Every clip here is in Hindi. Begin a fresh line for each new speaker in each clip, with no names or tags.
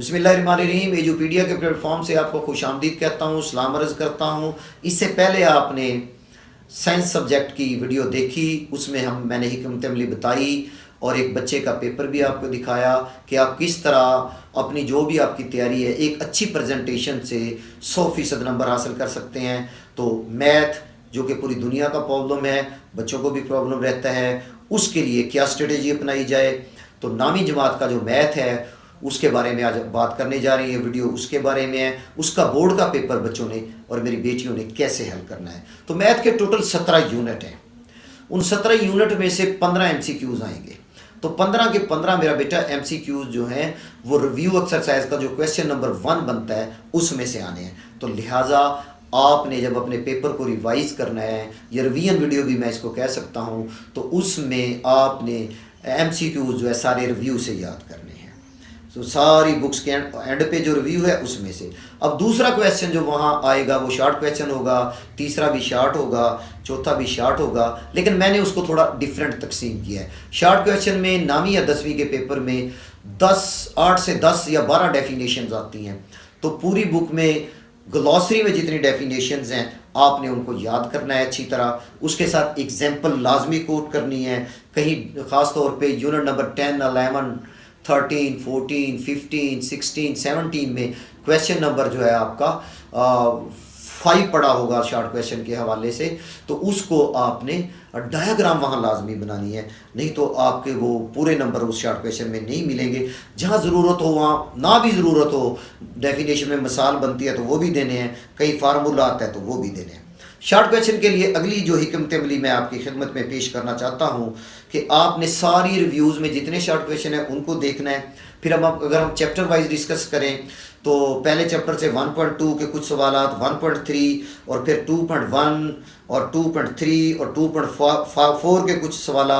बिस्मिल्लाहिर्रहमानिर्रहीम। एजुपीडिया के प्लेटफॉर्म से आपको खुशामदीद कहता हूँ, सलाम अर्ज़ करता हूँ। इससे पहले आपने साइंस सब्जेक्ट की वीडियो देखी, उसमें मैंने हिकमत अमली बताई और एक बच्चे का पेपर भी आपको दिखाया कि आप किस तरह अपनी जो भी आपकी तैयारी है एक अच्छी प्रेजेंटेशन से 100% नंबर हासिल कर सकते हैं। तो मैथ जो कि पूरी दुनिया का प्रॉब्लम है, बच्चों को भी प्रॉब्लम रहता है, उसके लिए क्या स्ट्रेटेजी अपनाई जाए। तो नामी जमात का जो मैथ है उसके बारे में आज बात करने जा रही है वीडियो, उसके बारे में है। उसका बोर्ड का पेपर बच्चों ने और मेरी बेटियों ने कैसे हल करना है। तो मैथ के टोटल 17 यूनिट हैं। उन 17 यूनिट में से 15 एमसीक्यूज आएंगे। तो 15 के 15 मेरा बेटा एमसीक्यूज जो हैं वो रिव्यू एक्सरसाइज का जो क्वेश्चन नंबर 1 बनता है उसमें से आने हैं। तो लिहाजा आपने जब अपने पेपर को रिवाइज करना है, या रिवीजन वीडियो भी मैं इसको कह सकता हूँ, तो उसमें आपने एमसीक्यूज जो है सारे रिव्यू से याद करने हैं। तो सारी बुक्स के एंड पे जो रिव्यू है उसमें से। अब दूसरा क्वेश्चन जो वहाँ आएगा वो शॉर्ट क्वेश्चन होगा, तीसरा भी शॉर्ट होगा, चौथा भी शॉर्ट होगा, लेकिन मैंने उसको थोड़ा डिफरेंट तकसीम किया है। शॉर्ट क्वेश्चन में 9वीं या 10वीं के पेपर में 8 से 10 या 12 डेफिनेशंस आती हैं। तो पूरी बुक में ग्लॉसरी में जितनी डेफिनेशंस हैं आपने उनको याद करना है अच्छी तरह। उसके साथ एग्जाम्पल लाजमी कोट करनी है। कहीं ख़ास तौर पे यूनिट नंबर 10, 11, 13, 14, 15, 16, 17 में क्वेश्चन नंबर जो है आपका 5 पड़ा होगा शॉर्ट क्वेश्चन के हवाले से, तो उसको आपने डायग्राम वहाँ लाजमी बनानी है, नहीं तो आपके वो पूरे नंबर उस शॉर्ट क्वेश्चन में नहीं मिलेंगे। जहाँ ज़रूरत हो वहाँ ना भी ज़रूरत हो, डेफिनेशन में मिसाल बनती है तो वो भी देने हैं, कई फार्मूला आता है तो वो भी देने हैं। शॉर्ट क्वेश्चन के लिए अगली जो हिकमत अमली मैं आपकी खिदमत में पेश करना चाहता हूँ कि आपने सारी रिव्यूज़ में जितने शॉर्ट क्वेश्चन हैं उनको देखना है। फिर अगर हम चैप्टर वाइज डिस्कस करें तो पहले चैप्टर से 1.2 के कुछ सवाल, 1.3 और फिर 2.1 और 2.3 और 2.4 के कुछ सवाल,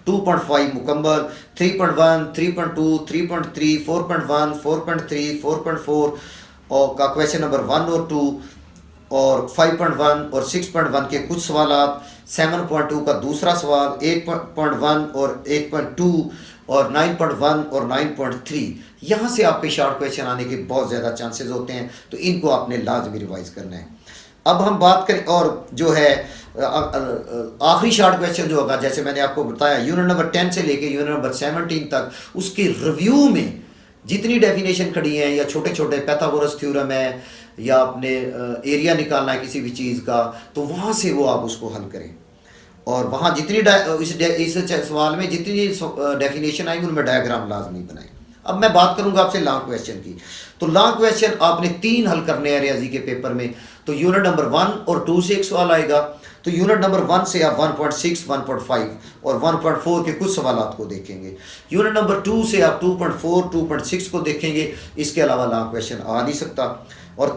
2.5 मुकम्मल, 3.1, 3.2, 3.3, 4.1, 4.3, 4.4 और का क्वेश्चन नंबर 1 और 2 और 5.1 और 6.1 के कुछ सवाल, 7.2 का दूसरा सवाल, 8.1 और 8.2 और 9.1 और 9.3। यहाँ से आपके शॉर्ट क्वेश्चन आने के बहुत ज़्यादा चांसेस होते हैं, तो इनको आपने लाजमी रिवाइज करना है। अब हम बात करें और जो है आखिरी शॉर्ट क्वेश्चन जो होगा, जैसे मैंने आपको बताया यूनिट नंबर 10 से लेके यूनिट नंबर 17 तक उसकी रिव्यू में जितनी डेफिनेशन खड़ी हैं, या छोटे छोटे पैथागोरस थ्योरम है, या आपने एरिया निकालना है किसी भी चीज़ का, तो वहाँ से वो आप उसको हल करें। और वहाँ जितनी इस सवाल में जितनी डेफिनेशन आएंगी उनमें डायग्राम लाजमी बनाएं। अब मैं बात करूंगा आपसे लॉन्ग क्वेश्चन की। तो लॉन्ग क्वेश्चन आपने 3 हल करने हैं रियाजी के पेपर में। तो यूनिट नंबर 1 और 2 से एक सवाल आएगा। तो यूनिट नंबर 1 से आप 1.6, 1.5 और 1.4 के कुछ सवालात को देखेंगे। यूनिट नंबर 2 से आप 2.4, 2.6 को देखेंगे। इसके अलावा लॉन्ग क्वेश्चन आ नहीं सकता। और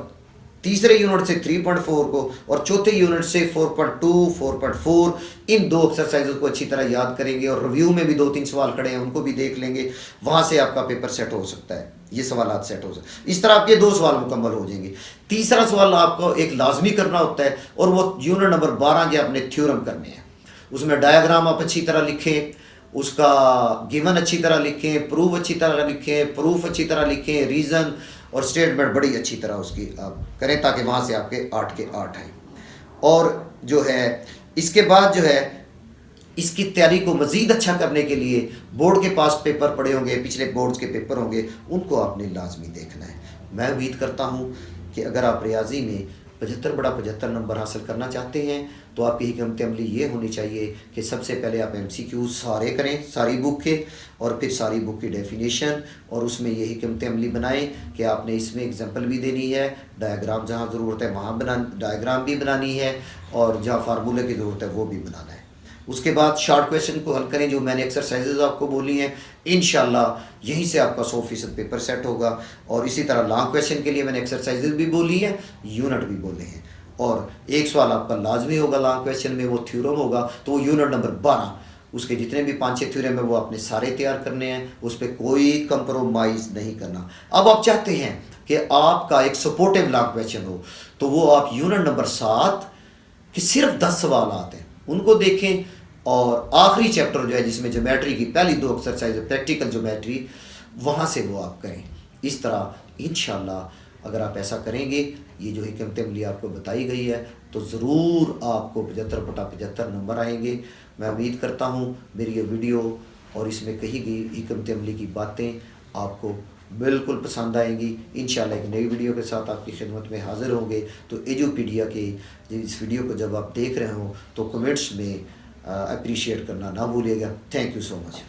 तीसरे यूनिट से 3.4 को और चौथे यूनिट से 4.2, 4.4 इन 2 एक्सरसाइज को अच्छी तरह याद करेंगे। और रिव्यू में भी 2-3 सवाल खड़े हैं उनको भी देख लेंगे। वहाँ से आपका पेपर सेट हो सकता है, ये सवाल सेट हो सकते हैं। इस तरह आपके 2 सवाल मुकम्मल हो जाएंगे। तीसरा सवाल आपको एक लाजमी करना होता है और वो यूनिट नंबर 12 के अपने थ्योरम करने हैं। उसमें डायग्राम आप अच्छी तरह लिखें, उसका गिवन अच्छी तरह लिखें, प्रूफ अच्छी तरह लिखें, प्रूफ अच्छी तरह लिखें, रीज़न और स्टेटमेंट बड़ी अच्छी तरह उसकी आप करें, ताकि वहाँ से आपके 8 के 8 आए। और जो है इसके बाद जो है इसकी तैयारी को मज़ीद अच्छा करने के लिए बोर्ड के पास पेपर पड़े होंगे, पिछले बोर्ड्स के पेपर होंगे, उनको आपने लाजमी देखना है। मैं उम्मीद करता हूँ कि अगर आप रियाजी में 75 नंबर हासिल करना चाहते हैं तो आपकी हिकमत अमली ये होनी चाहिए कि सबसे पहले आप एमसीक्यू सारे करें, सारी बुक के, और फिर सारी बुक की डेफिनेशन, और उसमें ये हिकमत अमली बनाएं कि आपने इसमें एग्जांपल भी देनी है, डायग्राम जहाँ ज़रूरत है वहाँ डायग्राम भी बनानी है, और जहाँ फार्मूले की ज़रूरत है वो भी बनाना है। उसके बाद शॉर्ट क्वेश्चन को हल करें जो मैंने एक्सरसाइजेज आपको बोली हैं। इंशाल्लाह यहीं से आपका 100% पेपर सेट होगा। और इसी तरह लॉन्ग क्वेश्चन के लिए मैंने एक्सरसाइजेज भी बोली हैं, यूनिट भी बोले हैं। और एक सवाल आपका लाजमी होगा लॉन्ग क्वेश्चन में, वो थ्योरम होगा, तो वो यूनिट नंबर 12 उसके जितने भी 5-6 थ्योरम है वो आपने सारे तैयार करने हैं, उस पर कोई कंप्रोमाइज़ नहीं करना। अब आप चाहते हैं कि आपका एक सपोर्टिव लॉन्ग क्वेश्चन हो, तो वो आप यूनिट नंबर 7 के सिर्फ 10 सवाल आते हैं उनको देखें। और आखिरी चैप्टर जो है जिसमें ज्योमेट्री की पहली 2 एक्सरसाइज प्रैक्टिकल ज्योमेट्री, वहाँ से वो आप करें। इस तरह इंशाअल्लाह अगर आप ऐसा करेंगे, ये जो हिकमत अमली आपको बताई गई है, तो ज़रूर आपको 75/75 नंबर आएंगे। मैं उम्मीद करता हूँ मेरी ये वीडियो और इसमें कही गई हिकमत अमली की बातें आपको बिल्कुल पसंद आएंगी। इंशाल्लाह एक नई वीडियो के साथ आपकी खिदमत में हाज़िर होंगे। तो एजुपीडिया के इस वीडियो को जब आप देख रहे हो तो कमेंट्स में अप्रिशिएट करना ना भूलिएगा। Thank you so much.